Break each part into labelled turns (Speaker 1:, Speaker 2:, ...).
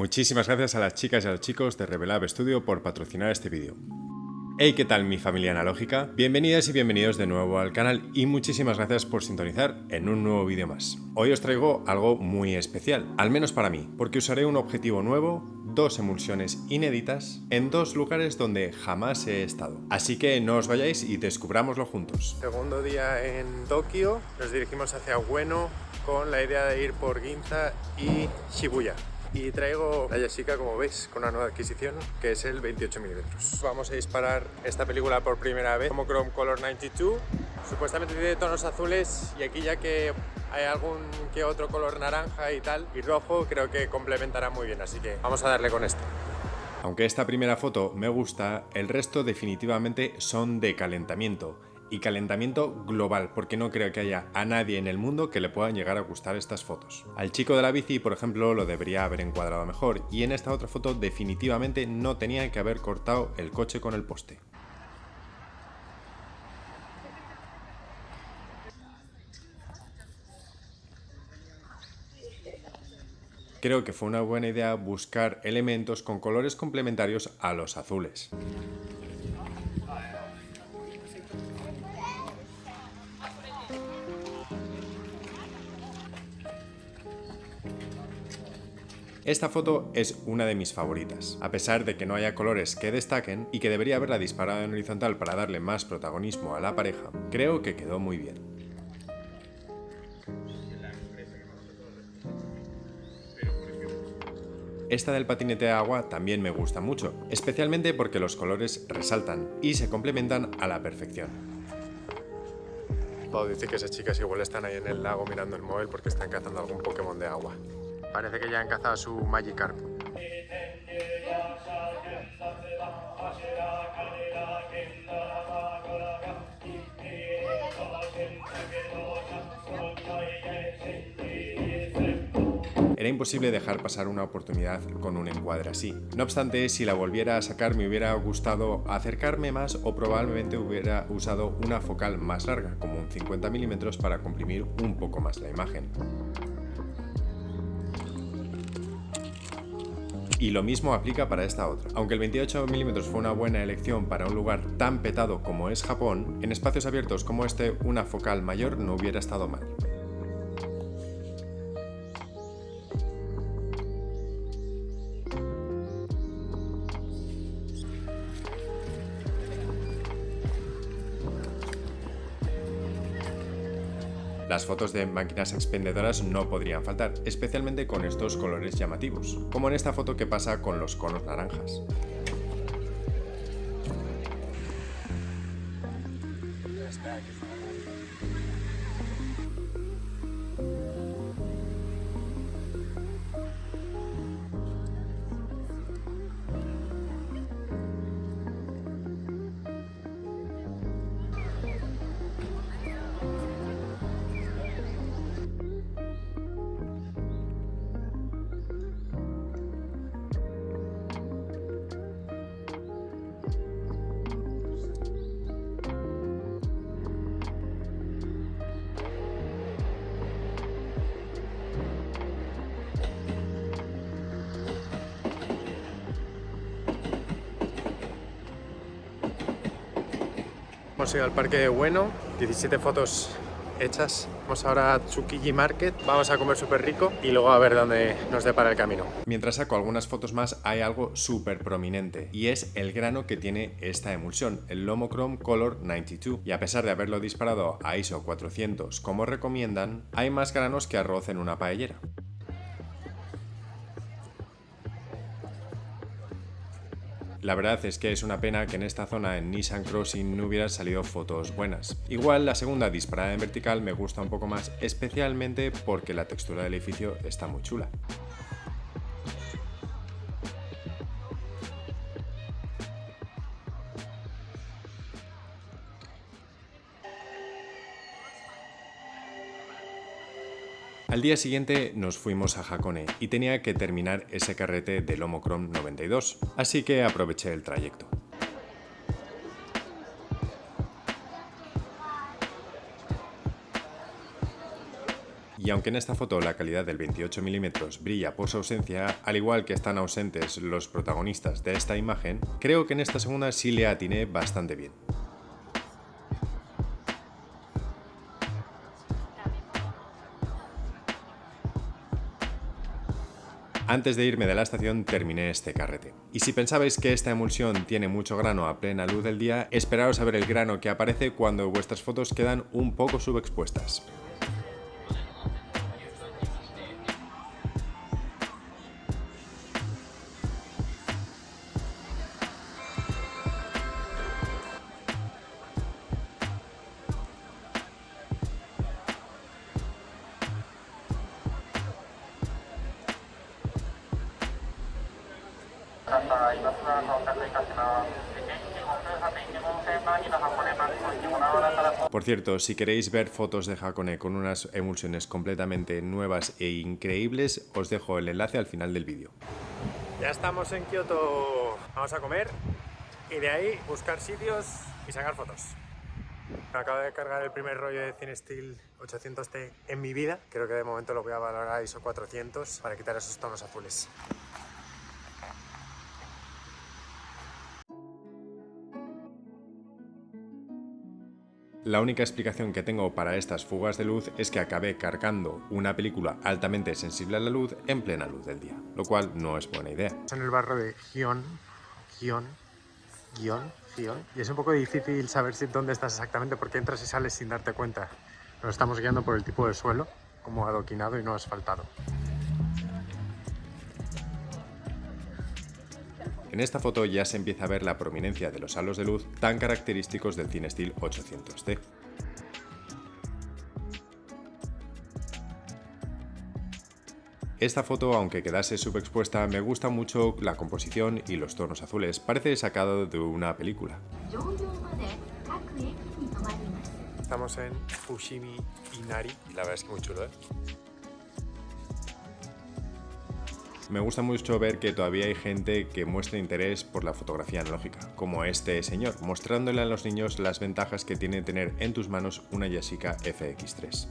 Speaker 1: Muchísimas gracias a las chicas y a los chicos de Revelab Studio por patrocinar este vídeo. Hey, ¿qué tal mi familia analógica? Bienvenidas y bienvenidos de nuevo al canal y muchísimas gracias por sintonizar en un nuevo vídeo más. Hoy os traigo algo muy especial, al menos para mí, porque usaré un objetivo nuevo, dos emulsiones inéditas, en dos lugares donde jamás he estado. Así que no os vayáis y descubrámoslo juntos. Segundo día en Tokio, nos dirigimos hacia Ueno con la idea de ir por Ginza y Shibuya. Y traigo la Yashica, como veis, con una nueva adquisición que es el 28mm. Vamos a disparar esta película por primera vez, Homochrome Color 92. Supuestamente tiene tonos azules y aquí, ya que hay algún que otro color naranja y tal, y rojo, creo que complementará muy bien, así que vamos a darle con esto. Aunque esta primera foto me gusta, el resto definitivamente son de calentamiento. Y calentamiento global, porque no creo que haya a nadie en el mundo que le puedan llegar a gustar estas fotos. Al chico de la bici, por ejemplo, lo debería haber encuadrado mejor, y en esta otra foto definitivamente no tenía que haber cortado el coche con el poste. Creo que fue una buena idea buscar elementos con colores complementarios a los azules. Esta foto es una de mis favoritas, a pesar de que no haya colores que destaquen y que debería haberla disparado en horizontal para darle más protagonismo a la pareja. Creo que quedó muy bien. Esta del patinete de agua también me gusta mucho, especialmente porque los colores resaltan y se complementan a la perfección. Pau dice que esas chicas igual están ahí en el lago mirando el móvil porque están cazando algún Pokémon de agua. Parece que ya han cazado su Magikarp. Era imposible dejar pasar una oportunidad con un encuadre así. No obstante, si la volviera a sacar me hubiera gustado acercarme más o probablemente hubiera usado una focal más larga, como un 50mm, para comprimir un poco más la imagen. Y lo mismo aplica para esta otra. Aunque el 28mm fue una buena elección para un lugar tan petado como es Japón, en espacios abiertos como este una focal mayor no hubiera estado mal. Las fotos de máquinas expendedoras no podrían faltar, especialmente con estos colores llamativos, como en esta foto que pasa con los conos naranjas. Hemos ido al parque de Ueno, 17 fotos hechas. Vamos ahora a Tsukiji Market, vamos a comer súper rico y luego a ver dónde nos depara el camino. Mientras saco algunas fotos más, hay algo súper prominente y es el grano que tiene esta emulsión, el Homochrome Color 92. Y a pesar de haberlo disparado a ISO 400 como recomiendan, hay más granos que arroz en una paellera. La verdad es que es una pena que en esta zona en Nissan Crossing no hubieran salido fotos buenas. Igual la segunda disparada en vertical me gusta un poco más, especialmente porque la textura del edificio está muy chula. Al día siguiente nos fuimos a Hakone y tenía que terminar ese carrete del Homochrome 92, así que aproveché el trayecto. Y Y aunque en esta foto la calidad del 28 mm brilla por su ausencia, al igual que están ausentes los protagonistas de esta imagen, creo que en esta segunda sí le atiné bastante bien. Antes de irme de la estación terminé este carrete. Y si pensabais que esta emulsión tiene mucho grano a plena luz del día, esperaos a ver el grano que aparece cuando vuestras fotos quedan un poco subexpuestas. Por cierto, si queréis ver fotos de Hakone con unas emulsiones completamente nuevas e increíbles, os dejo el enlace al final del vídeo. Ya estamos en Kioto, vamos a comer y de ahí buscar sitios y sacar fotos. Me acabo de cargar el primer rollo de CineStill 800T en mi vida. Creo que de momento lo voy a valorar a ISO 400 para quitar esos tonos azules. La única explicación que tengo para estas fugas de luz es que acabé cargando una película altamente sensible a la luz en plena luz del día, lo cual no es buena idea. En el barrio de Gion, y es un poco difícil saber dónde estás exactamente porque entras y sales sin darte cuenta. Nos estamos guiando por el tipo de suelo, como adoquinado y no asfaltado. En esta foto ya se empieza a ver la prominencia de los halos de luz tan característicos del CineStill 800D. Esta foto, aunque quedase subexpuesta, me gusta mucho la composición y los tonos azules, parece sacado de una película. Estamos en Fushimi Inari y la verdad es que muy chulo, ¿eh? Me gusta mucho ver que todavía hay gente que muestra interés por la fotografía analógica, como este señor, mostrándole a los niños las ventajas que tiene tener en tus manos una Yashica FX3.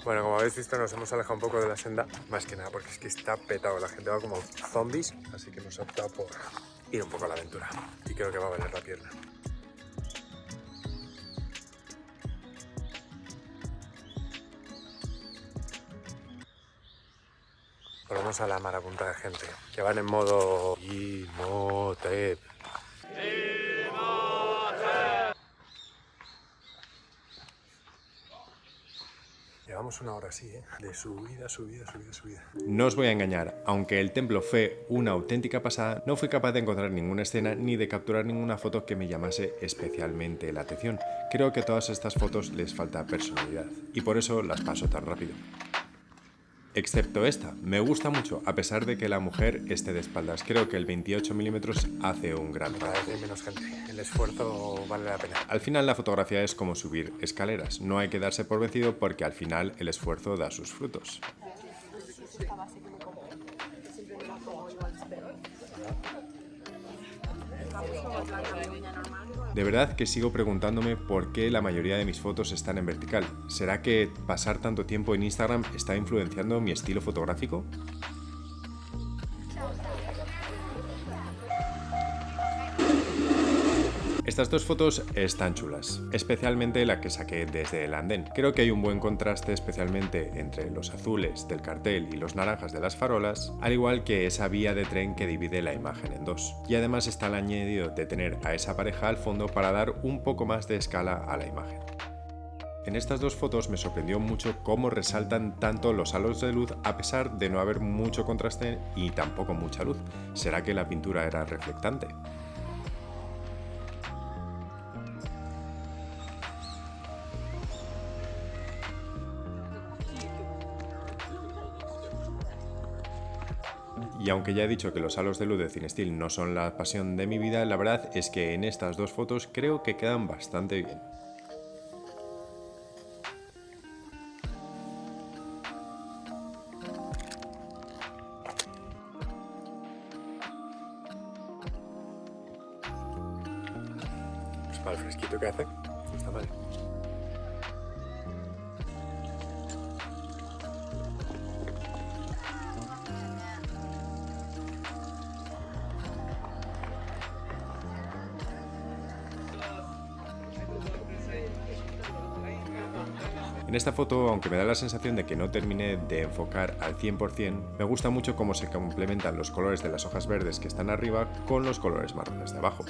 Speaker 1: Bueno, como habéis visto nos hemos alejado un poco de la senda, más que nada porque es que está petado, la gente va como zombies, así que hemos optado por ir un poco a la aventura y creo que va a valer la pena. Volvemos a la marabunta de gente que van en modo Imhotep. Llevamos una hora así, de subida. No os voy a engañar, aunque el templo fue una auténtica pasada, no fui capaz de encontrar ninguna escena ni de capturar ninguna foto que me llamase especialmente la atención. Creo que a todas estas fotos les falta personalidad y por eso las paso tan rápido. Excepto esta, me gusta mucho, a pesar de que la mujer esté de espaldas. Creo que el 28 mm hace un gran trabajo. Hay menos gente, el esfuerzo vale la pena. Al final la fotografía es como subir escaleras, no hay que darse por vencido porque al final el esfuerzo da sus frutos. De verdad que sigo preguntándome por qué la mayoría de mis fotos están en vertical. ¿Será que pasar tanto tiempo en Instagram está influenciando mi estilo fotográfico? Estas dos fotos están chulas, especialmente la que saqué desde el andén. Creo que hay un buen contraste especialmente entre los azules del cartel y los naranjas de las farolas, al igual que esa vía de tren que divide la imagen en dos. Y además está el añadido de tener a esa pareja al fondo para dar un poco más de escala a la imagen. En estas dos fotos me sorprendió mucho cómo resaltan tanto los halos de luz a pesar de no haber mucho contraste y tampoco mucha luz. ¿Será que la pintura era reflectante? Y aunque ya he dicho que los halos de luz de CineStill no son la pasión de mi vida, la verdad es que en estas dos fotos creo que quedan bastante bien. Para el fresquito que hace, está mal. En esta foto, aunque me da la sensación de que no terminé de enfocar al 100%, me gusta mucho cómo se complementan los colores de las hojas verdes que están arriba con los colores marrones de abajo.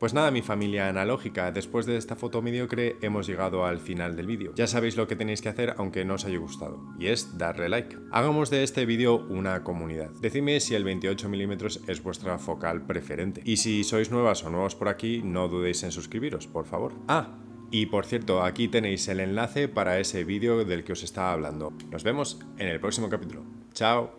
Speaker 1: Pues nada, mi familia analógica, después de esta foto mediocre hemos llegado al final del vídeo. Ya sabéis lo que tenéis que hacer aunque no os haya gustado, y es darle like. Hagamos de este vídeo una comunidad. Decidme si el 28 mm es vuestra focal preferente. Y si sois nuevas o nuevos por aquí, no dudéis en suscribiros, por favor. Y por cierto, aquí tenéis el enlace para ese vídeo del que os estaba hablando. Nos vemos en el próximo capítulo. ¡Chao!